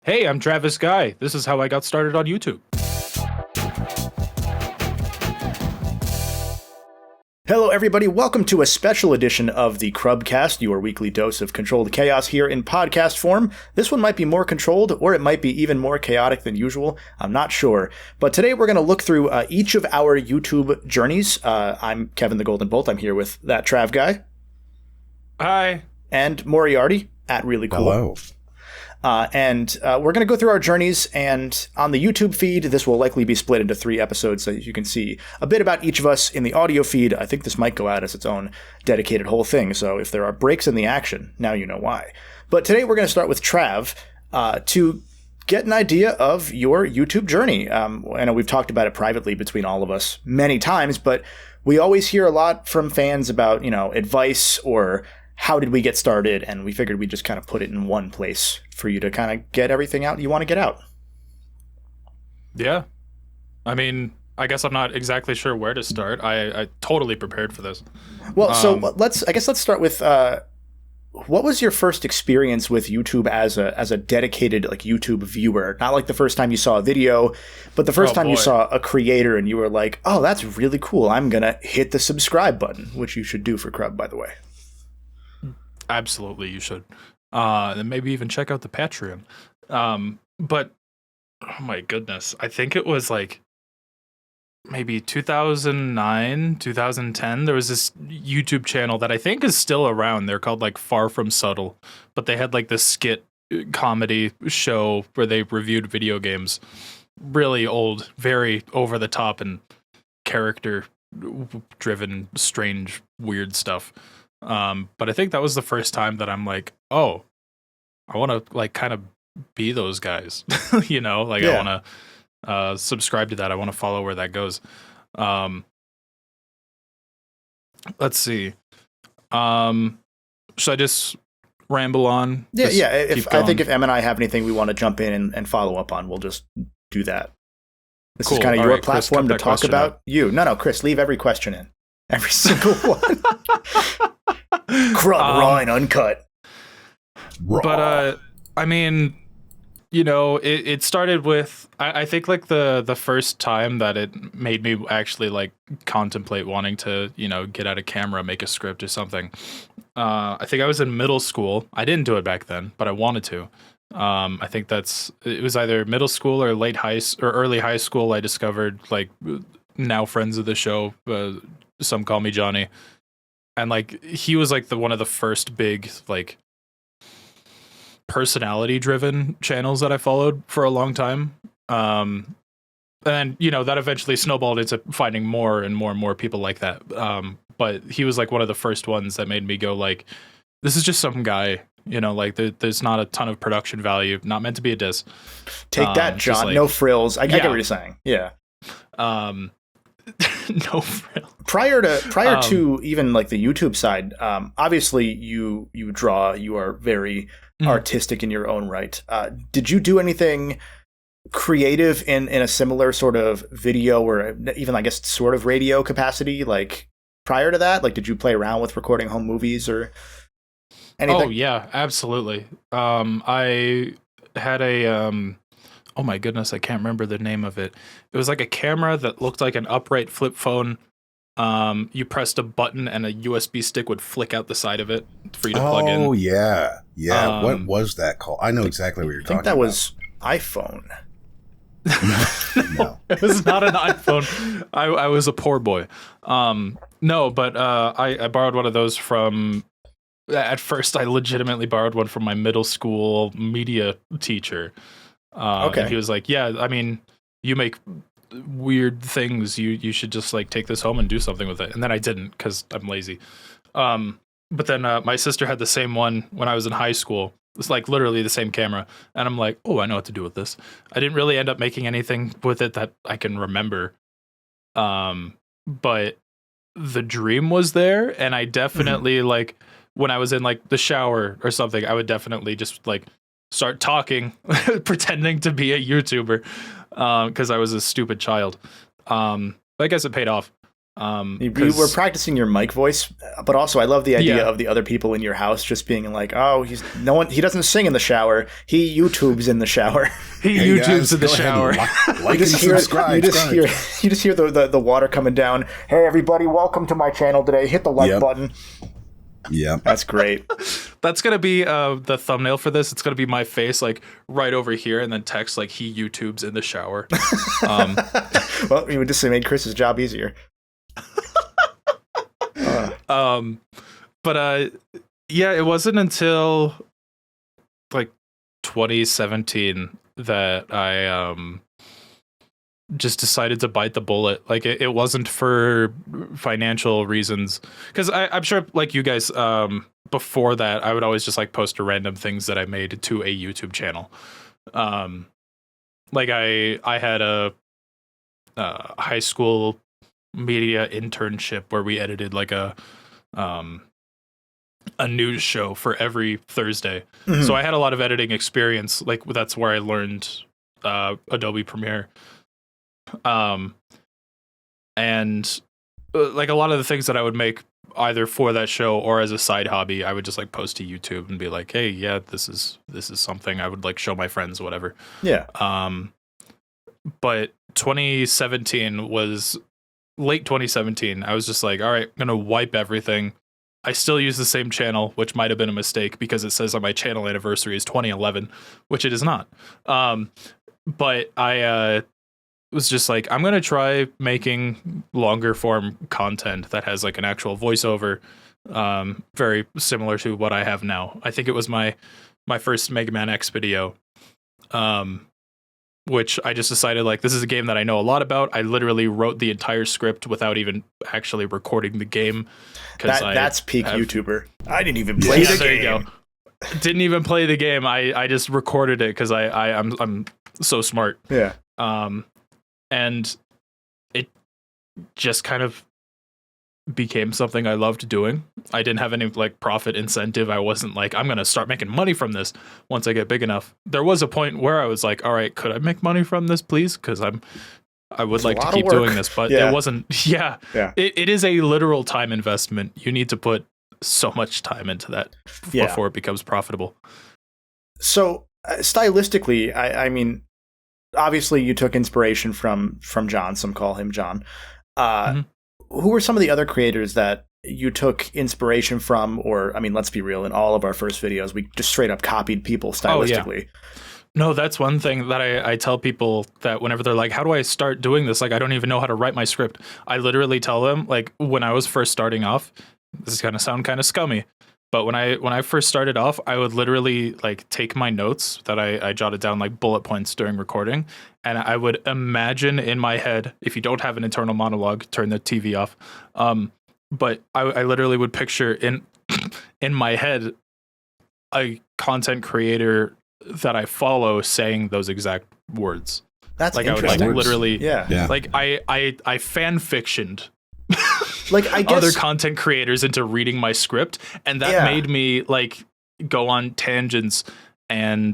Hey, I'm Travis Guy. This is how I got started on YouTube. Hello, everybody. Welcome to a special edition of the CRUBCAST, your weekly dose of controlled chaos here in podcast form. This one might be more controlled, or it might be even more chaotic than usual. I'm not sure. But today we're going to look through each of our YouTube journeys. I'm Kevin the Golden Bolt. I'm here with that Trav Guy. Hi. And Moriarty, at Really Cool. Hello. And we're going to go through our journeys, and on the YouTube feed, this will likely be split into 3 episodes so that you can see a bit about each of us. In the audio feed, I think this might go out as its own dedicated whole thing, so if there are breaks in the action, now you know why. But today we're going to start with Trav to get an idea of your YouTube journey. I know we've talked about it privately between all of us many times, but we always hear a lot from fans about, advice or how did we get started, and we figured we'd just kind of put it in one place for you to kind of get everything out you want to get out. Yeah. I mean, I guess I'm not exactly sure where to start. I totally prepared for this. Well, so let's start with what was your first experience with YouTube as a dedicated like YouTube viewer? Not like the first time you saw a video, but the first time you saw a creator and you were like, "Oh, that's really cool. I'm going to hit the subscribe button," which you should do for Crub, by the way. Absolutely, you should. And maybe even check out the Patreon. But, oh my goodness, I think it was like maybe 2009, 2010. There was this YouTube channel that I think is still around. They're called like Far From Subtle. But they had like this skit comedy show where they reviewed video games. Really old, very over the top and character driven, strange, weird stuff. But I think that was the first time that I'm like, oh, I want to like kind of be those guys, I want to subscribe to that. I want to follow where that goes. Let's see. Should I just ramble on? Yeah. I think if Em and I have anything we want to jump in and follow up on, we'll just do that. This is kind of your platform to talk about you. No, Chris, leave every question in. Every single one. Crub, raw and uncut. Raw. But, I mean, it started with, I think like the first time that it made me actually like contemplate wanting to, get out a camera, make a script or something. I think I was in middle school. I didn't do it back then, but I wanted to. I think it was either middle school or early high school. I discovered like now friends of the show, some call me Johnny, and like he was like one of the first big like personality driven channels that I followed for a long time. And then, that eventually snowballed into finding more and more and more people like that. But he was like one of the first ones that made me go like, this is just some guy, like there's not a ton of production value, not meant to be a diss. Take that, John. Like, no frills. I get what you're saying. Yeah. No frill. Prior to even like the YouTube side, obviously you draw, you are very artistic in your own right. Did you do anything creative in a similar sort of video or even I guess sort of radio capacity like prior to that? Like did you play around with recording home movies or anything? Oh yeah, absolutely. I had a oh my goodness, I can't remember the name of it. It was like a camera that looked like an upright flip phone. You pressed a button and a USB stick would flick out the side of it for you to plug in. Oh, yeah. Yeah. What was that called? I know exactly what you're talking about. I think that was iPhone. No. It was not an iPhone. I was a poor boy. No, but I borrowed one of those from... At first, I legitimately borrowed one from my middle school media teacher. Okay. And he was like, yeah, I mean, you make weird things. You should just like take this home and do something with it. And then I didn't because I'm lazy. But then my sister had the same one when I was in high school. It's like literally the same camera. And I'm like, oh, I know what to do with this. I didn't really end up making anything with it that I can remember. But the dream was there. And I definitely like when I was in like the shower or something, I would definitely just like start talking, pretending to be a YouTuber, because I was a stupid child. But I guess it paid off. You were practicing your mic voice, but also I love the idea of the other people in your house just being like, "Oh, he doesn't sing in the shower. He YouTubes in the shower. He YouTubes in the shower." Like and subscribe. You just hear the water coming down. Hey, everybody, welcome to my channel today. Hit the like button. Yeah, that's great. That's gonna be the thumbnail for this. It's gonna be my face like right over here, and then text like he YouTubes in the shower. Well, you would just made Chris's job easier. It wasn't until like 2017 that I just decided to bite the bullet. Like it wasn't for financial reasons, because I'm sure like you guys before that I would always just like post random things that I made to a YouTube channel. Like I had a high school media internship where we edited like a news show for every Thursday. Mm-hmm. So I had a lot of editing experience. Like that's where I learned Adobe Premiere. And like a lot of the things that I would make either for that show or as a side hobby, I would just like post to YouTube and be like, hey, yeah, this is something I would like show my friends, whatever. Yeah. But 2017 was late 2017. I was just like, all right, I'm going to wipe everything. I still use the same channel, which might have been a mistake because it says on my channel anniversary is 2011, which it is not. But I was just like, I'm going to try making longer form content that has like an actual voiceover, very similar to what I have now. I think it was my first Mega Man X video, which I just decided like, this is a game that I know a lot about. I literally wrote the entire script without even actually recording the game. That's peak YouTuber. I didn't even play the game. There you go. Didn't even play the game. I just recorded it because I'm so smart. Yeah. And it just kind of became something I loved doing. I didn't have any like profit incentive. I wasn't like, I'm going to start making money from this once I get big enough. There was a point where I was like, all right, could I make money from this, please? Because I would like to keep doing this, but it wasn't. Yeah. It is a literal time investment. You need to put so much time into that before it becomes profitable. So stylistically, I mean, obviously you took inspiration from John. Some call him John. Who were some of the other creators that you took inspiration from? Or, I mean, let's be real, in all of our first videos, we just straight up copied people stylistically. Oh, yeah. No, that's one thing that I tell people, that whenever they're like, how do I start doing this? Like, I don't even know how to write my script. I literally tell them, like, when I was first starting off, this is going to sound kind of scummy, but when I first started off, I would literally like take my notes that I jotted down like bullet points during recording, and I would imagine in my head, if you don't have an internal monologue, turn the TV off. But I literally would picture in my head a content creator that I follow saying those exact words. That's like interesting. I would like literally, yeah. Like I fan fictioned like I guess other content creators into reading my script, and that made me like go on tangents and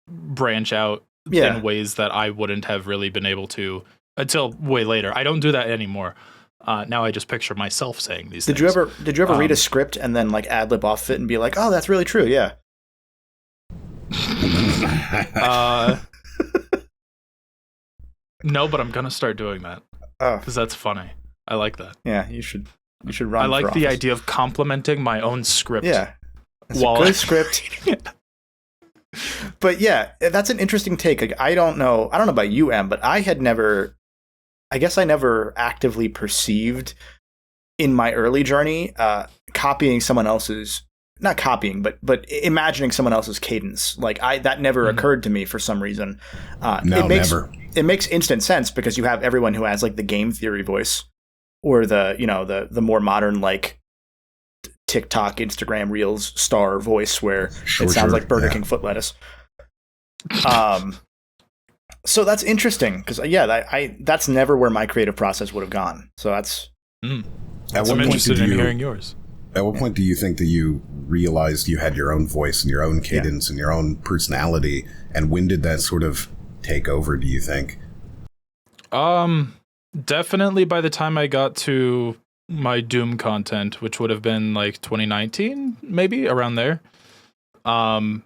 branch out in ways that I wouldn't have really been able to until way later. I don't do that anymore. Now I just picture myself saying these things. Did you ever read a script and then like ad lib off it and be like, oh, that's really true? Yeah. No, but I'm gonna start doing that. Oh, because that's funny. I like that. Yeah, you should run. I like the idea of complimenting my own script. Yeah, that's a good script. But yeah, that's an interesting take. Like, I don't know about you, Em, but I never actively perceived in my early journey copying someone else's, not copying, but imagining someone else's cadence. Like that never occurred to me for some reason. Never. It makes instant sense because you have everyone who has like the game theory voice, or the more modern like TikTok, Instagram Reels star voice where it sounds like Burger King foot lettuce. So that's interesting because that's never where my creative process would have gone. So that's. I'm interested in hearing yours. At what point do you think that you realized you had your own voice and your own cadence and your own personality? And when did that sort of take over, do you think? Definitely by the time I got to my Doom content, which would have been like 2019, maybe around there. I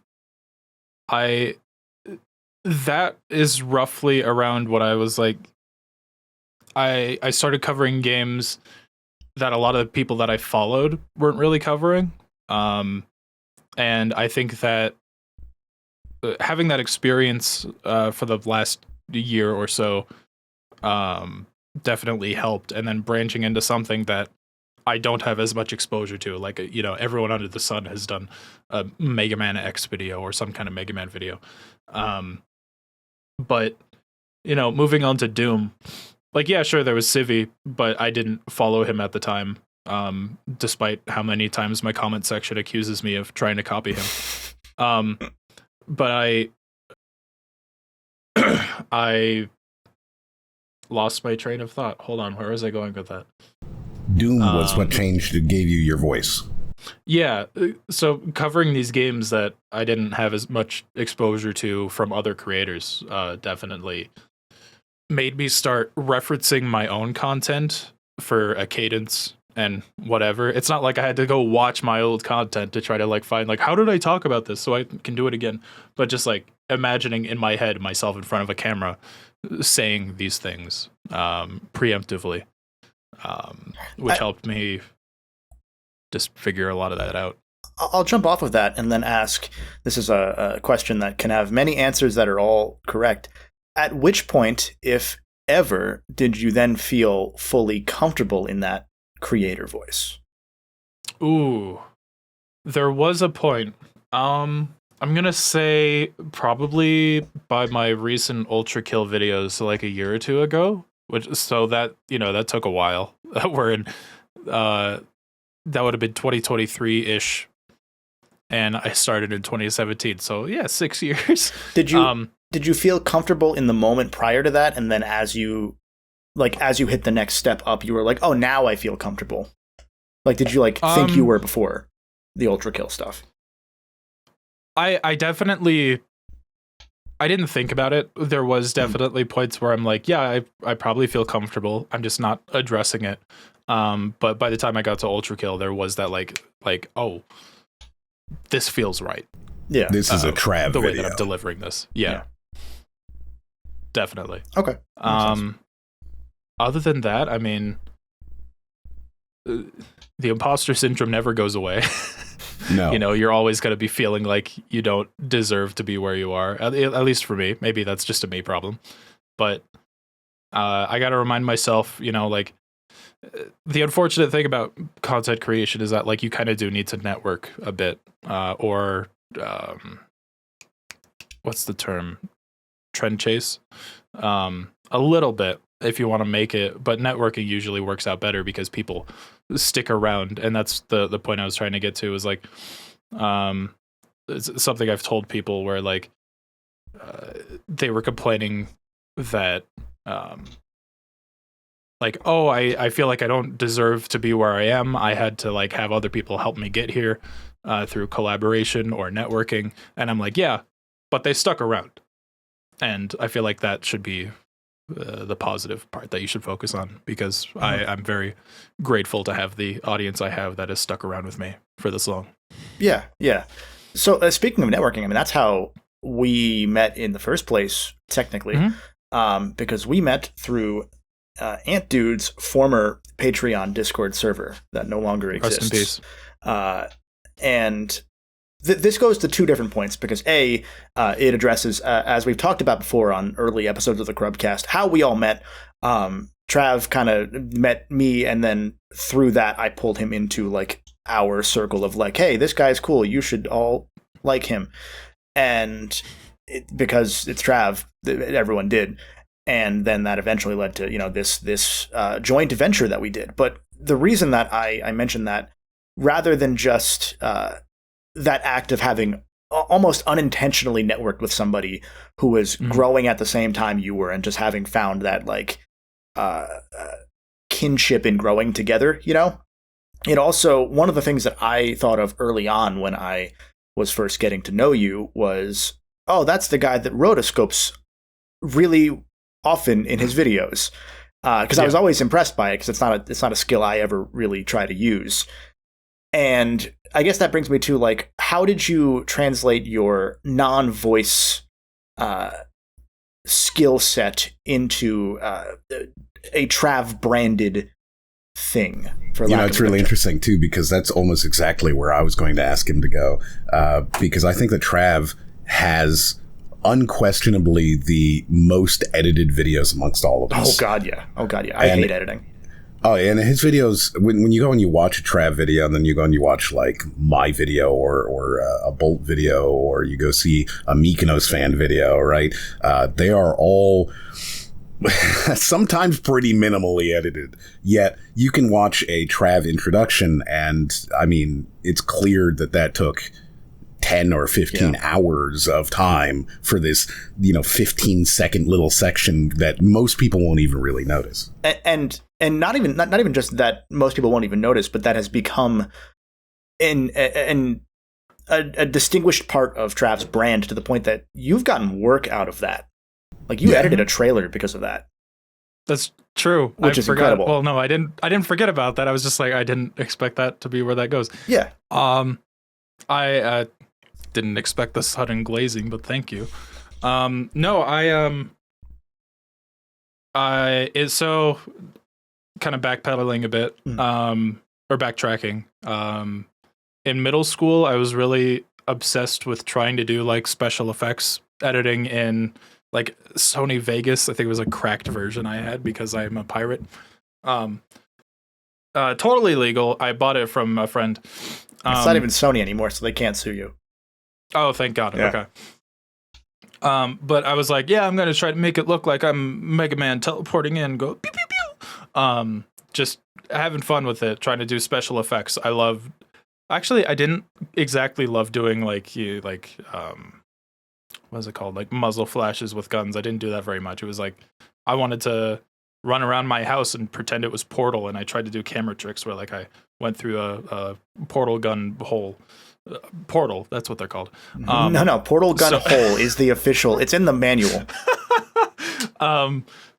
that is roughly around what I was like. I started covering games that a lot of the people that I followed weren't really covering. And I think that having that experience for the last year or so definitely helped. And then branching into something that I don't have as much exposure to, like, you know, everyone under the sun has done a Mega Man X video or some kind of Mega Man video. But, you know, moving on to Doom, like, yeah, sure, there was Civi, but I didn't follow him at the time, despite how many times my comment section accuses me of trying to copy him. But I lost my train of thought. Hold on, where was I going with that? Doom was what changed and gave you your voice. Yeah, so covering these games that I didn't have as much exposure to from other creators definitely made me start referencing my own content for a cadence and whatever. It's not like I had to go watch my old content to try to like find like, how did I talk about this so I can do it again? But just like imagining in my head myself in front of a camera saying these things preemptively, which helped me just figure a lot of that out. I'll jump off of that and then ask, this is a question that can have many answers that are all correct. At which point, if ever, did you then feel fully comfortable in that creator voice? Ooh, there was a point. I'm gonna say probably by my recent Ultra Kill videos, so like a year or two ago. That took a while. We're in that would have been 2023-ish, and I started in 2017. So yeah, 6 years. Did you feel comfortable in the moment prior to that, and then as you hit the next step up, you were like, oh, now I feel comfortable? Like, did you think you were before the Ultra Kill stuff? I definitely, I didn't think about it. There was definitely points where I'm like, yeah, I probably feel comfortable. I'm just not addressing it. But by the time I got to Ultra Kill, there was that like, oh, this feels right. Yeah. This is a Trav the video. way that I'm delivering this. Yeah. Definitely. Okay. Other than that, I mean, the imposter syndrome never goes away. No. You know, you're always going to be feeling like you don't deserve to be where you are. At least for me. Maybe that's just a me problem. But I got to remind myself, you know, like, the unfortunate thing about content creation is that, like, you kind of do need to network a bit, or what's the term? Trend chase, a little bit if you want to make it. But networking usually works out better because people stick around, and that's the point I was trying to get to. Is like, it's something I've told people where like they were complaining that. Like, oh, I feel like I don't deserve to be where I am. I had to like have other people help me get here through collaboration or networking. And I'm like, yeah, but they stuck around. And I feel like that should be the positive part that you should focus on, because I'm very grateful to have the audience I have that has stuck around with me for this long. Yeah, yeah. So speaking of networking, I mean, that's how we met in the first place, technically, because we met through Ant Dude's former Patreon Discord server that no longer exists. Rest in peace. And this goes to two different points, because it addresses, as we've talked about before on early episodes of the CRUBCAST, how we all met. Trav kind of met me, and then through that, I pulled him into like our circle of like, hey, this guy's cool. You should all like him. And because it's Trav, everyone did. And then that eventually led to, you know, this joint venture that we did. But the reason that I mentioned that, rather than just that act of having almost unintentionally networked with somebody who was growing at the same time you were, and just having found that like kinship in growing together, you know, it also, one of the things that I thought of early on when I was first getting to know you was, oh, that's the guy that rotoscopes really often in his videos. because I was always impressed by it because it's not a skill I ever really try to use. And I guess that brings me to like, how did you translate your non-voice skill set into a Trav branded thing? It's really interesting too, because that's almost exactly where I was going to ask him to go, because I think that Trav has unquestionably the most edited videos amongst all of us. Oh god, yeah. I hate editing. Oh, and his videos, when you go and you watch a Trav video, and then you go and you watch like my video or a Bolt video, or you go see a Mykonos fan video, right? They are all sometimes pretty minimally edited. Yet you can watch a Trav introduction, and I mean, it's clear that took 10 or 15 hours of time for this, 15-second little section that most people won't even really notice. And not even just that most people won't even notice, but that has become a distinguished part of Trav's brand, to the point that you've gotten work out of that. Like you edited a trailer because of that. That's true. Which is incredible. Well, no, I didn't forget about that. I was just like, I didn't expect that to be where that goes. Yeah. I didn't expect the sudden glazing, but thank you. It's so kind of backpedaling a bit, or backtracking. In middle school, I was really obsessed with trying to do like special effects editing in like Sony Vegas. I think it was a cracked version I had because I'm a pirate. Totally legal. I bought it from a friend. It's not even Sony anymore, so they can't sue you. Oh, thank God. Yeah. Okay. But I was like, I'm going to try to make it look like I'm Mega Man teleporting in, go pew, pew, pew. Just having fun with it, trying to do special effects. I didn't exactly love doing what is it called? Like muzzle flashes with guns. I didn't do that very much. It was like, I wanted to run around my house and pretend it was Portal. And I tried to do camera tricks where like I went through a portal gun hole. Portal, that's what they're called. No, Portal gun hole is the official. It's in the manual.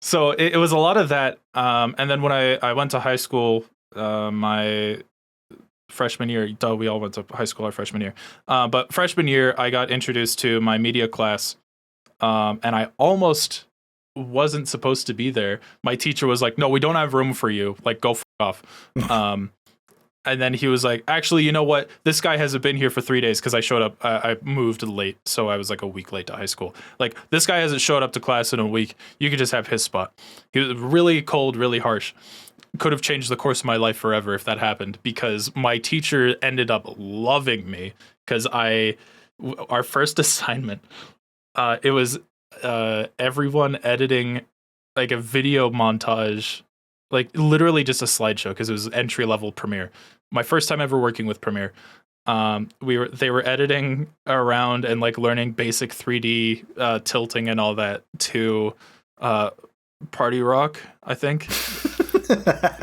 So it was a lot of that. And then when I went to high school, my freshman year, we all went to high school our freshman year. But freshman year, I got introduced to my media class, and I almost wasn't supposed to be there. My teacher was like, "No, we don't have room for you. Like, go f*** off." And then he was like, actually, you know what? This guy hasn't been here for 3 days because I showed up. I moved late, so I was like a week late to high school. Like, this guy hasn't showed up to class in a week. You could just have his spot. He was really cold, really harsh. Could have changed the course of my life forever if that happened, because my teacher ended up loving me because our first assignment, it was everyone editing like a video montage, like literally just a slideshow, because it was entry level Premiere. My first time ever working with Premiere. They were editing around and like learning basic 3D tilting and all that to Party Rock, I think.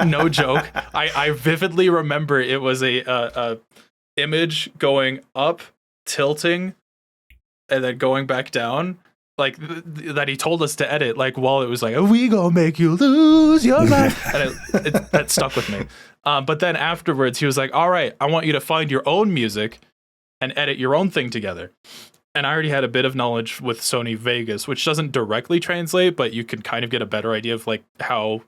No joke. I vividly remember it was a image going up, tilting, and then going back down. Like that he told us to edit, like while it was like, we gonna make you lose your mind. And that stuck with me. But then afterwards he was like, all right, I want you to find your own music and edit your own thing together. And I already had a bit of knowledge with Sony Vegas, which doesn't directly translate, but you can kind of get a better idea of like how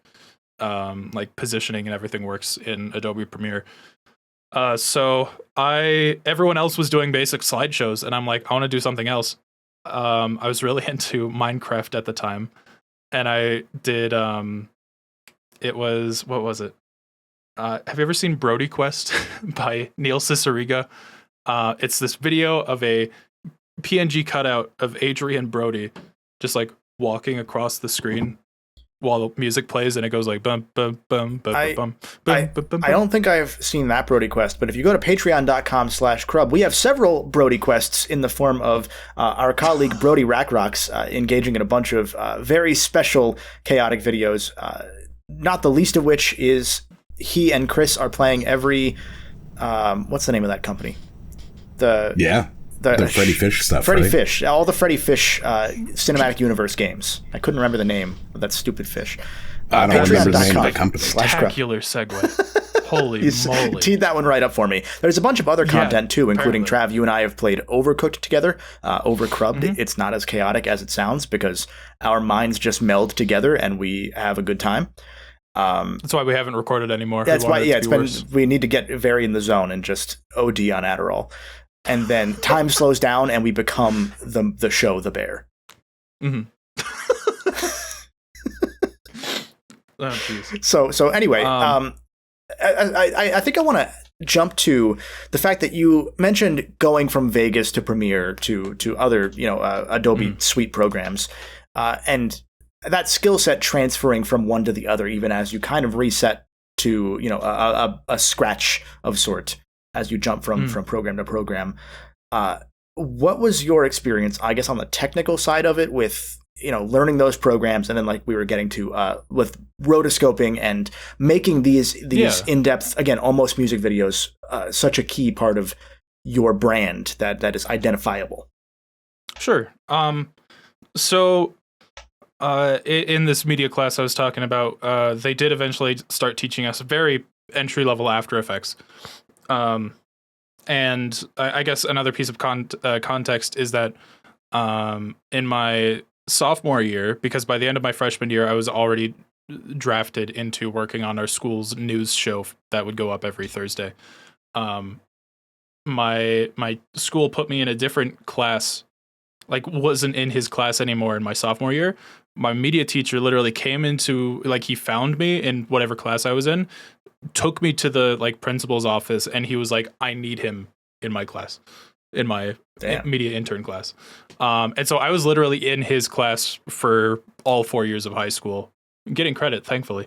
like positioning and everything works in Adobe Premiere. So everyone else was doing basic slideshows, and I'm like, I want to do something else. I was really into Minecraft at the time, and I did it was, what was it? Have you ever seen Brody Quest by Neil Cicierega? It's this video of a PNG cutout of Adrian Brody just like walking across the screen while the music plays, and it goes like bum bum bum bum bum bum bum. I don't think I've seen that Brody Quest, but if you go to patreon.com/Crub, we have several Brody Quests in the form of our colleague Brody Rackrocks engaging in a bunch of very special chaotic videos, not the least of which is he and Chris are playing every what's the name of that company? The Freddy Fish stuff. Freddy right? Fish. All the Freddy Fish cinematic universe games. I couldn't remember the name of that stupid fish. I don't remember the name of the Patreon.com. company. Spectacular segue. Holy moly. Teed that one right up for me. There's a bunch of other content too, including apparently. Trav. You and I have played Overcooked together, Overcrubbed. It's not as chaotic as it sounds because our minds just meld together and we have a good time. That's why we haven't recorded anymore. That's why, it's been. We need to get very in the zone and just OD on Adderall. And then time slows down and we become the show, The Bear. Mm-hmm. Oh, jeez. So anyway, I think I want to jump to the fact that you mentioned going from Vegas to Premiere to other, Adobe Suite programs, and that skill set transferring from one to the other, even as you kind of reset to, a scratch of sort as you jump from program to program. What was your experience, I guess, on the technical side of it with, learning those programs, and then like we were getting to with rotoscoping and making these in-depth, again, almost music videos, such a key part of your brand that is identifiable? Sure. So in this media class I was talking about, they did eventually start teaching us very entry-level After Effects. And I guess another piece of context is that in my sophomore year, because by the end of my freshman year, I was already drafted into working on our school's news show that would go up every Thursday. My school put me in a different class, like wasn't in his class anymore in my sophomore year. My media teacher literally came into, like, he found me in whatever class I was in, took me to the like principal's office, and he was like, I need him in my class, in my media intern class. And so I was literally in his class for all 4 years of high school, getting credit, thankfully.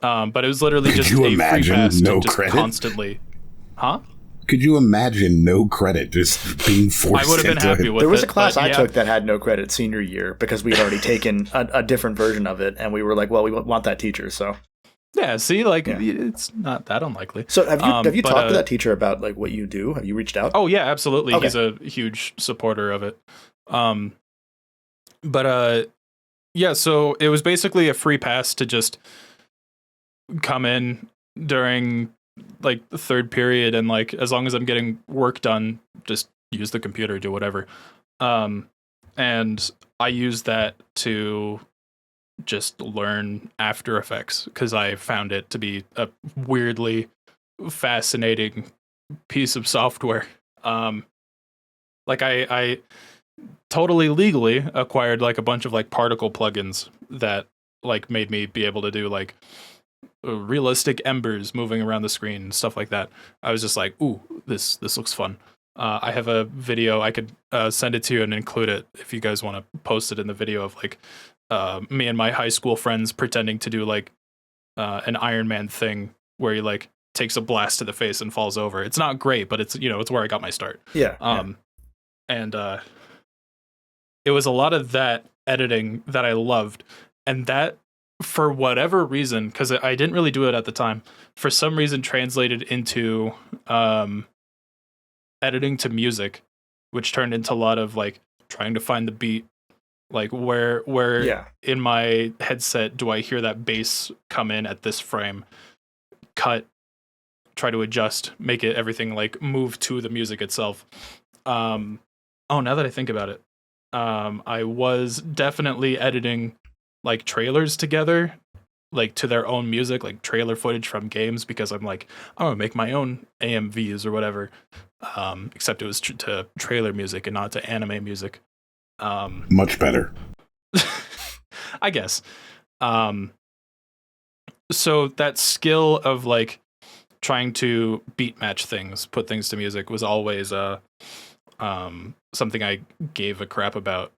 But it was literally just a free pass to just constantly. Huh? Could you imagine no credit, just being forced? I would have been happy with it. There was a class I took that had no credit senior year because we'd already taken a different version of it, and we were like, well, we want that teacher, so. Yeah, see, it's not that unlikely. So have you talked to that teacher about like what you do? Have you reached out? Oh yeah, absolutely. Okay. He's a huge supporter of it. Yeah, so it was basically a free pass to just come in during like the third period, and like as long as I'm getting work done, just use the computer, do whatever. And I used that to just learn After Effects because I found it to be a weirdly fascinating piece of software. Like I totally legally acquired like a bunch of like particle plugins that like made me be able to do like realistic embers moving around the screen and stuff like that. I was just like, ooh, this looks fun. I have a video. I could send it to you and include it if you guys want to post it in the video of like me and my high school friends pretending to do like an Iron Man thing where he like takes a blast to the face and falls over. It's not great, but it's it's where I got my start. And it was a lot of that editing that I loved, and that for whatever reason, because I didn't really do it at the time, for some reason translated into editing to music, which turned into a lot of like trying to find the beat, like where in my headset do I hear that bass come in at this frame, cut, try to adjust, make it everything like move to the music itself. Oh, now that I think about it, I was definitely editing like trailers together, like to their own music, like trailer footage from games, because I'm like, I'm gonna make my own AMVs or whatever. Except it was to trailer music and not to anime music. Much better, I guess. So that skill of like trying to beat match things, put things to music, was always something I gave a crap about.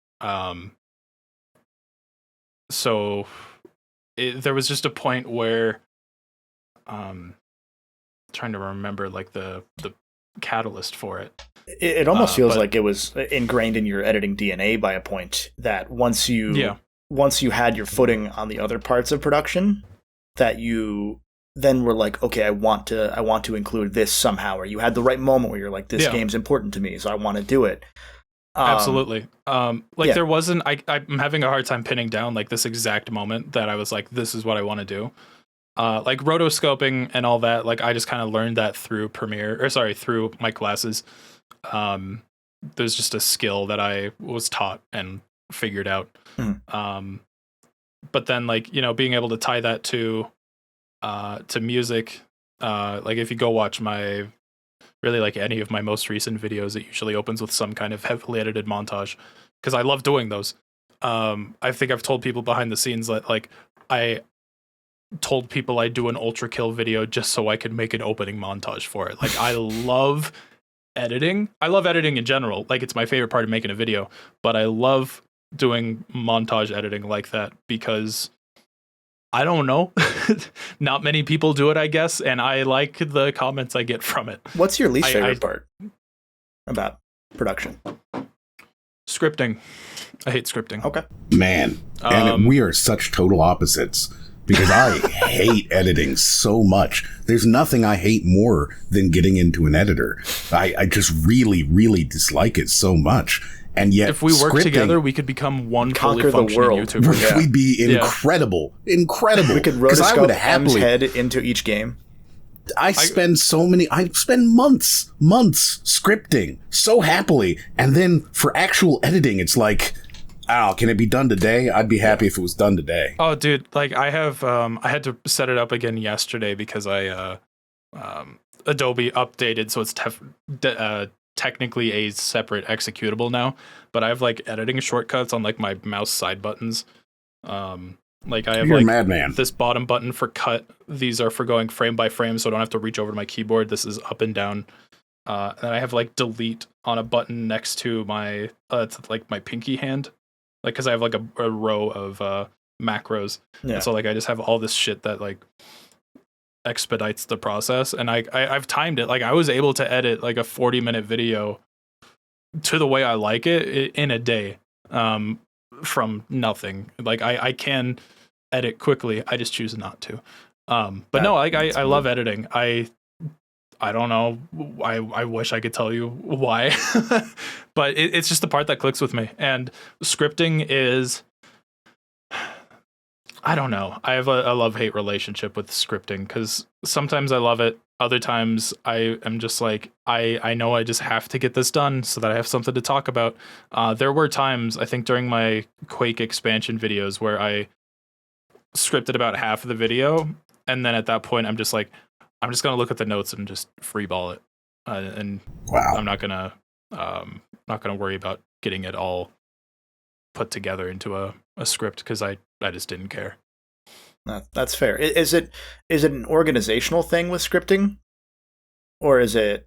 So there was just a point where trying to remember like the catalyst for it. It almost feels like it was ingrained in your editing DNA by a point that once you had your footing on the other parts of production, that you then were like, okay, I want to include this somehow, or you had the right moment where you're like, this game's important to me, so I want to do it. Absolutely. yeah. There wasn't, I'm having a hard time pinning down like this exact moment that I was like, this is what I want to do. Like rotoscoping and all that, like I just kind of learned that through through my classes. There's just a skill that I was taught and figured out. But then like, being able to tie that to music, like if you go watch really like any of my most recent videos, it usually opens with some kind of heavily edited montage because I love doing those. I think I've told people behind the scenes that like I told people I'd do an Ultra Kill video just so I could make an opening montage for it. Like I love editing. I love editing in general. Like it's my favorite part of making a video, but I love doing montage editing like that because I don't know. Not many people do it, I guess, and I like the comments I get from it. What's your least favorite part about production? Scripting. I hate scripting. Okay. Man, and we are such total opposites because I hate editing so much. There's nothing I hate more than getting into an editor. I just really, really dislike it so much. And yet, if we work together, we could become one fully conquer the functioning world. YouTuber. Yeah. We'd be incredible. Incredible. We could rotoscope M's head into each game. I spend months scripting so happily. And then for actual editing, it's like, oh, can it be done today? I'd be happy if it was done today. Oh, dude, like I have, I had to set it up again yesterday because Adobe updated, so it's technically a separate executable now, but I have like editing shortcuts on like my mouse side buttons. Like I have You're like a madman. This bottom button for cut. These are for going frame by frame, so I don't have to reach over to my keyboard. This is up and down. And I have like delete on a button next to my like my pinky hand, like because I have like a row of macros. Yeah. And so like I just have all this shit that like expedites the process, and I've timed it. Like I was able to edit like a 40-minute video to the way I like it in a day, from nothing. Like I can edit quickly, I just choose not to. But no, like I love editing. I don't know. I wish I could tell you why, but it's just the part that clicks with me. And scripting is, I don't know. I have a love-hate relationship with scripting because sometimes I love it. Other times I am just like, I know I just have to get this done so that I have something to talk about. There were times, I think during my Quake expansion videos, where I scripted about half of the video. And then at that point, I'm just like, I'm just going to look at the notes and just freeball it. And wow. I'm not going to worry about getting it all put together into a script because I just didn't care. That's fair. Is it an organizational thing with scripting, or is it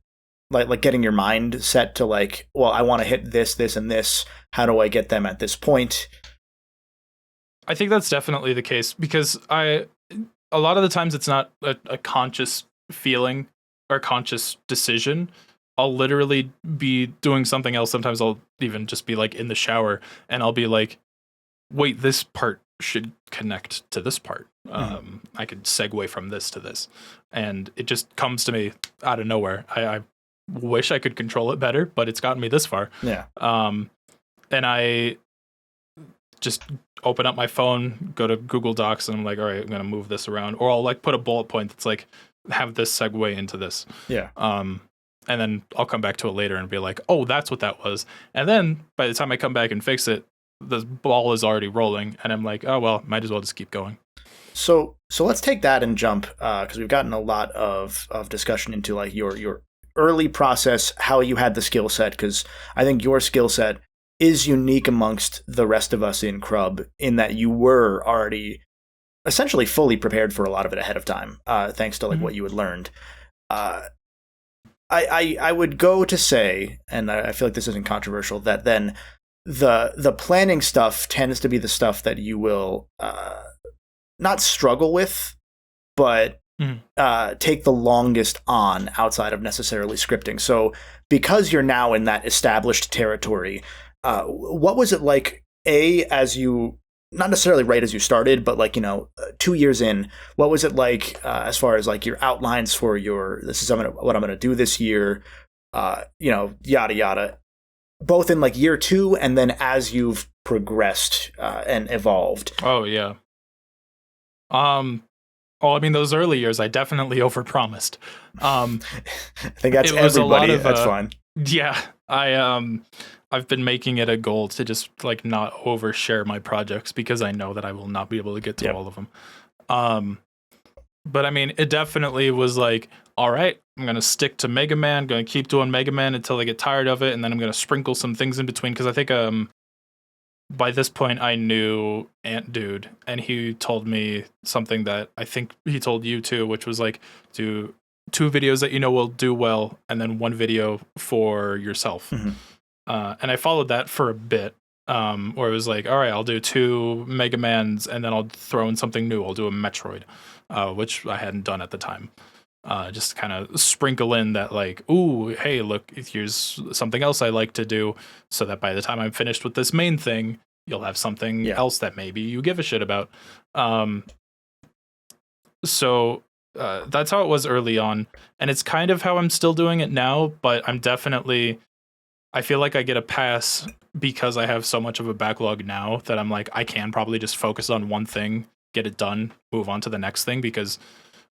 like getting your mind set to like, well, I want to hit this, and this. How do I get them at this point? I think that's definitely the case because a lot of the times it's not a conscious feeling or conscious decision. I'll literally be doing something else. Sometimes I'll even just be like in the shower and I'll be like, wait, this part should connect to this part. I could segue from this to this. And it just comes to me out of nowhere. I wish I could control it better, but it's gotten me this far. Yeah. And I just open up my phone, go to Google Docs, and I'm like, all right, I'm going to move this around. Or I'll like put a bullet point that's like, have this segue into this. Yeah. And then I'll come back to it later and be like, oh, that's what that was. And then by the time I come back and fix it, the ball is already rolling. And I'm like, oh, well, might as well just keep going. So let's take that and jump, because we've gotten a lot of discussion into like your early process, how you had the skill set, because I think your skill set is unique amongst the rest of us in Crub in that you were already essentially fully prepared for a lot of it ahead of time, thanks to like what you had learned. I would go to say, and I feel like this isn't controversial, that then the planning stuff tends to be the stuff that you will not struggle with, but take the longest on outside of necessarily scripting. So because you're now in that established territory, what was it like, as you, not necessarily right as you started, but like, 2 years in, what was it like as far as like your outlines for this is what I'm going to do this year, yada, yada. both in like year 2 and then as you've progressed and evolved? Oh yeah. Well, I mean, those early years, I definitely overpromised. I think that's it was everybody. A lot of, that's fine. Yeah, I've been making it a goal to just like not overshare my projects because I know that I will not be able to get to all of them. But I mean, it definitely was like, all right, I'm gonna stick to Mega Man, gonna keep doing Mega Man until I get tired of it, and then I'm gonna sprinkle some things in between because I think by this point I knew Ant Dude, and he told me something that I think he told you too, which was like, do 2 videos that you know will do well, and then 1 video for yourself. Mm-hmm. And I followed that for a bit, where it was like, all right, I'll do 2 Mega Mans, and then I'll throw in something new. I'll do a Metroid, which I hadn't done at the time. Just kind of sprinkle in that like, ooh, hey, look, here's something else I like to do, so that by the time I'm finished with this main thing, you'll have something else that maybe you give a shit about. So that's how it was early on, and it's kind of how I'm still doing it now, but I feel like I get a pass because I have so much of a backlog now that I'm like, I can probably just focus on one thing, get it done, move on to the next thing, because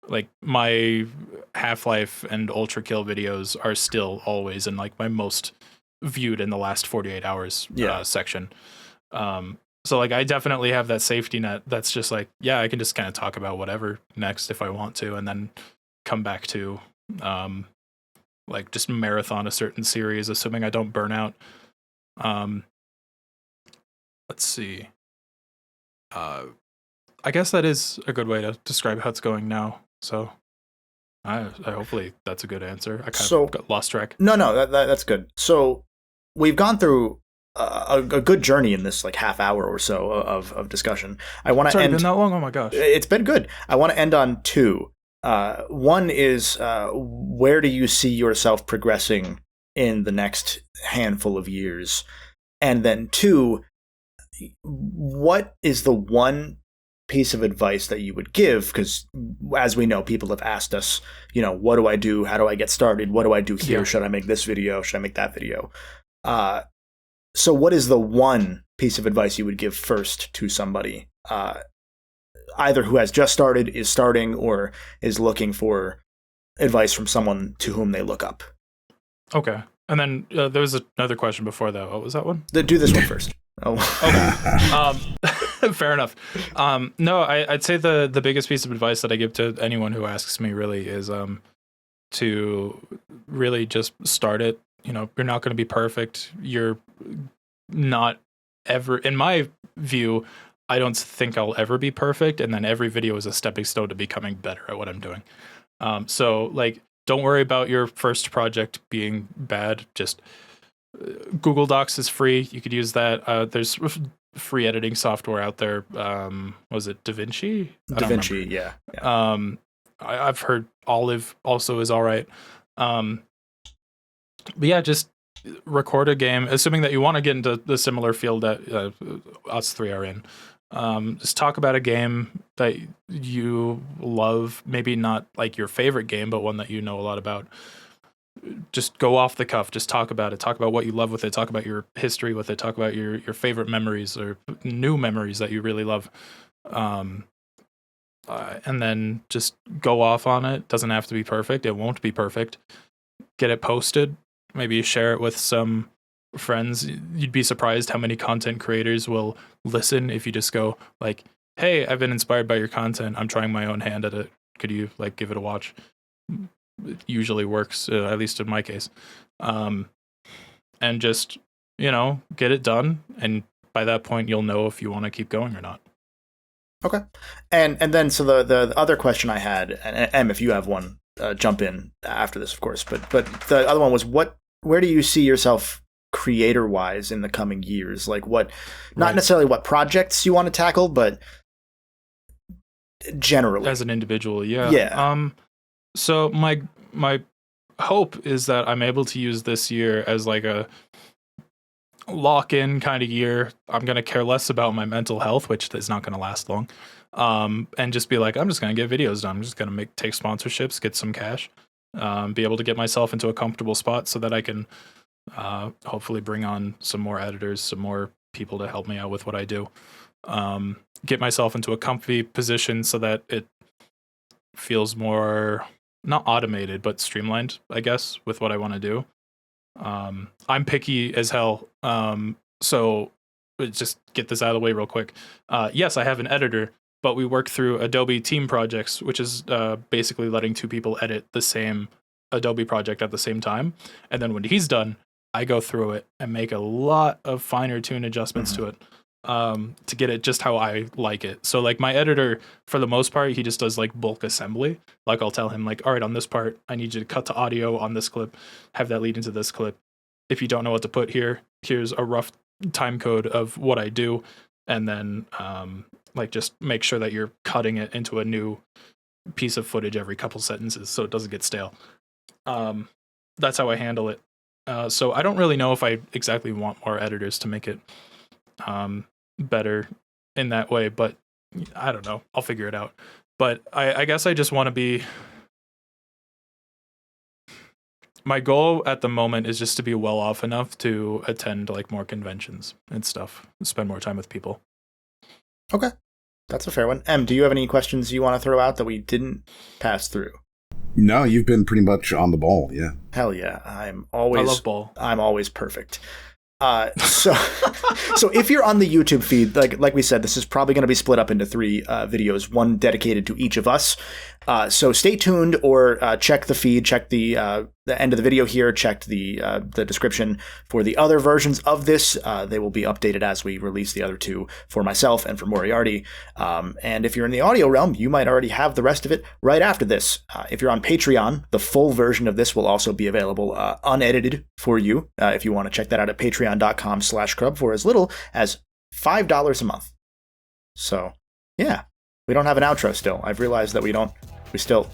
like my Half-Life and Ultra Kill videos are still always in like my most viewed in the last 48 hours section. So like I definitely have that safety net that's just like, yeah, I can just kind of talk about whatever next if I want to, and then come back to like just marathon a certain series, assuming I don't burn out. Let's see. I guess that is a good way to describe how it's going now. So I hopefully that's a good answer. I kind of got lost track. No, that's good. So we've gone through a good journey in this like half hour or so of discussion. I want to end. It's been that long? Oh my gosh. It's been good. I want to end on 2. One is where do you see yourself progressing in the next handful of years? And then 2, what is the one piece of advice that you would give? Because as we know, people have asked us, what do I do? How do I get started? What do I do here? Should I make this video? Should I make that video? So what is the one piece of advice you would give first to somebody, either who has just started, is starting, or is looking for advice from someone to whom they look up? Okay. And then there was another question before that. What was that one? Do this one first. Oh, okay. Fair enough. No, I'd say the biggest piece of advice that I give to anyone who asks me really is to really just start it. You're not going to be perfect. You're not ever, in my view, I don't think I'll ever be perfect. And then every video is a stepping stone to becoming better at what I'm doing. So like, don't worry about your first project being bad. Just Google Docs is free. You could use that. There's free editing software out there. Was it DaVinci? DaVinci, yeah. I've heard Olive also is all right. But yeah, just record a game, assuming that you want to get into the similar field that us 3 are in. Just talk about a game that you love, maybe not like your favorite game, but one that you know a lot about. Just go off the cuff, just talk about it, talk about what you love with it, talk about your history with it, talk about your favorite memories or new memories that you really love. And then just go off on it. Doesn't have to be perfect. It won't be perfect. Get it posted. Maybe share it with some friends. You'd be surprised how many content creators will listen if you just go like, hey, I've been inspired by your content. I'm trying my own hand at it. Could you like give it a watch? It usually works, at least in my case. And just, get it done. And by that point, you'll know if you want to keep going or not. Okay. And then so the other question I had, and Em, if you have one, jump in after this, of course. But the other one was where do you see yourself creator-wise in the coming years? Like not necessarily what projects you want to tackle, but generally as an individual. Yeah. Yeah. So my hope is that I'm able to use this year as like a lock-in kind of year. I'm going to care less about my mental health, which is not going to last long. And just be like, I'm just going to get videos done. I'm just going to take sponsorships, get some cash, be able to get myself into a comfortable spot so that I can Hopefully bring on some more editors, some more people to help me out with what I do. Get myself into a comfy position so that it feels more, not automated, but streamlined, I guess, with what I want to do. I'm picky as hell. So just get this out of the way real quick. Yes, I have an editor, but we work through Adobe Team Projects, which is basically letting two people edit the same Adobe project at the same time. And then when he's done, I go through it and make a lot of finer tune adjustments to it to get it just how I like it. So like my editor, for the most part, he just does like bulk assembly. Like I'll tell him like, all right, on this part, I need you to cut to audio on this clip, have that lead into this clip. If you don't know what to put here, here's a rough time code of what I do. And then like just make sure that you're cutting it into a new piece of footage every couple sentences so it doesn't get stale. That's how I handle it. So I don't really know if I exactly want more editors to make it better in that way, but I don't know. I'll figure it out. But I guess I just want to be... My goal at the moment is just to be well off enough to attend like more conventions and stuff, and spend more time with people. Okay. That's a fair one. Em, do you have any questions you want to throw out that we didn't pass through? No, you've been pretty much on the ball, yeah. Hell yeah. I love ball. I'm always perfect. So if you're on the YouTube feed, like we said, this is probably going to be split up into 3 videos, one dedicated to each of us. So stay tuned, or check the feed, check the end of the video here, check the description for the other versions of this. They will be updated as we release the other 2 for myself and for Moriarty. And if you're in the audio realm, you might already have the rest of it right after this. If you're on Patreon, the full version of this will also be available unedited for you. If you want to check that out at patreon.com/crub for as little as $5 a month. So yeah, we don't have an outro still. I've realized that we still